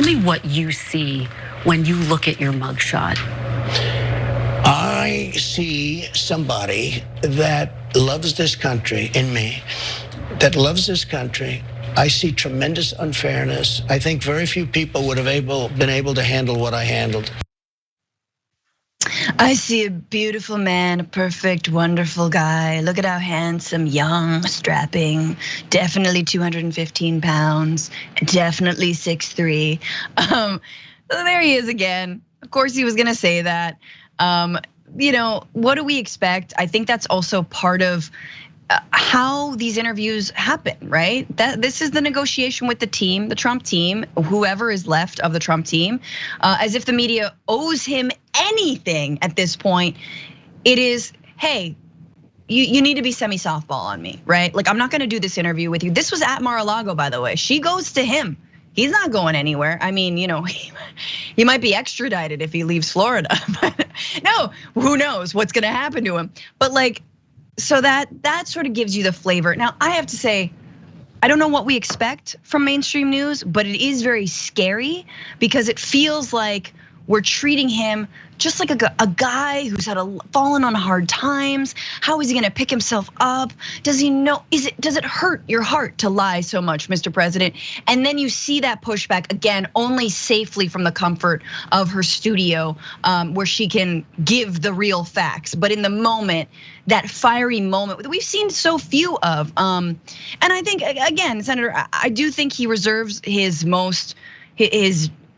me what you see when you look at your mugshot. I see somebody that loves this country in me, that loves this country. I see tremendous unfairness. I think very few people would have been able to handle what I handled. I see a beautiful man, a perfect, wonderful guy. Look at how handsome, young, strapping, definitely 215 pounds, definitely 6'3". There he is again. Of course he was gonna say that. What do we expect? I think that's also part of how these interviews happen, right? This is the negotiation with the team, the Trump team, whoever is left of the Trump team, as if the media owes him anything at this point. It is, hey, you need to be semi-softball on me, right? Like, I'm not gonna do this interview with you. This was at Mar-a-Lago, by the way. She goes to him. He's not going anywhere. I mean, he might be extradited if he leaves Florida. But no, who knows what's gonna happen to him? But like, so that sort of gives you the flavor. Now, I have to say, I don't know what we expect from mainstream news, but it is very scary because it feels like we're treating him just like a guy who's fallen on hard times. How is he gonna pick himself up? Does he know, does it hurt your heart to lie so much, Mr. President? And then you see that pushback again, only safely from the comfort of her studio, where she can give the real facts. But in the moment, that fiery moment that we've seen so few of. And I think, again, Senator, I do think he reserves his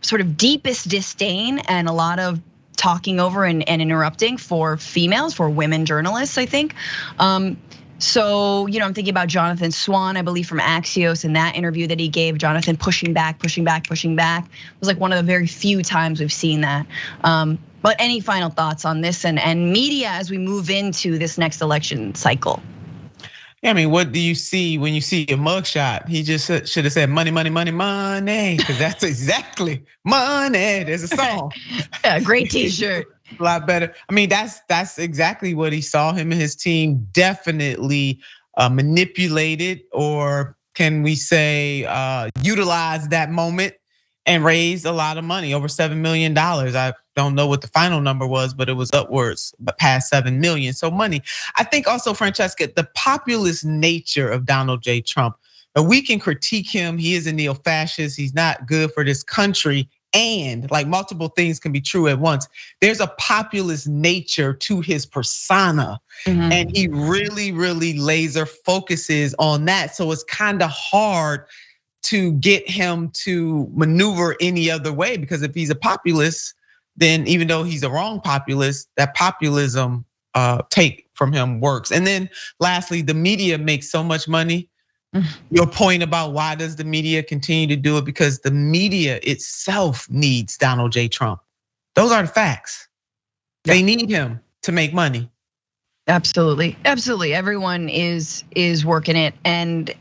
sort of deepest disdain and a lot of talking over and interrupting for females, for women journalists, I think. So, I'm thinking about Jonathan Swan, I believe from Axios, in that interview that he gave, Jonathan pushing back. It was like one of the very few times we've seen that. But any final thoughts on this and media as we move into this next election cycle? Yeah, I mean, what do you see when you see a mugshot? He just should have said money, money, money, money, because that's exactly money. There's a song. Yeah, great T-shirt. A lot better. I mean, that's exactly what he saw. Him and his team definitely manipulated, or can we say utilized that moment and raised a lot of money, over $7 million. I don't know what the final number was, but it was upwards, past 7 million. So money. I think also, Francesca, the populist nature of Donald J. Trump, we can critique him. He is a neo-fascist. He's not good for this country. And like multiple things can be true at once. There's a populist nature to his persona. And he really, really laser focuses on that. So it's kind of hard to get him to maneuver any other way, because if he's a populist, then even though he's a wrong populist, that populism take from him works. And then lastly, the media makes so much money. Your point about why does the media continue to do it? Because the media itself needs Donald J. Trump. Those are the facts. They need him to make money. Absolutely, absolutely. Everyone is working it, and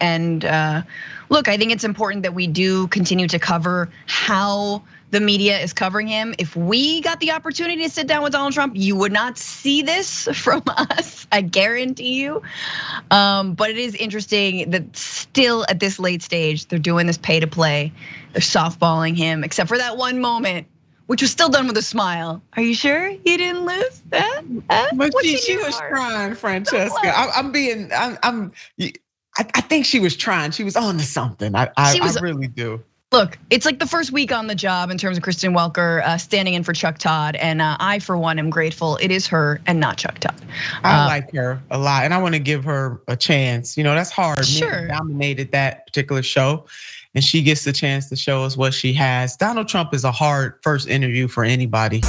look, I think it's important that we do continue to cover how the media is covering him. If we got the opportunity to sit down with Donald Trump, you would not see this from us, I guarantee you. But it is interesting that still at this late stage, they're doing this pay to play. They're softballing him, except for that one moment, which was still done with a smile. Are you sure you didn't lose that? But she was trying, Francesca. I think she was trying. She was on to something. I really do. Look, it's like the first week on the job in terms of Kristen Welker standing in for Chuck Todd, and I, for one, am grateful it is her and not Chuck Todd. I like her a lot, and I want to give her a chance. That's hard. Sure. Men dominated that particular show, and she gets the chance to show us what she has. Donald Trump is a hard first interview for anybody.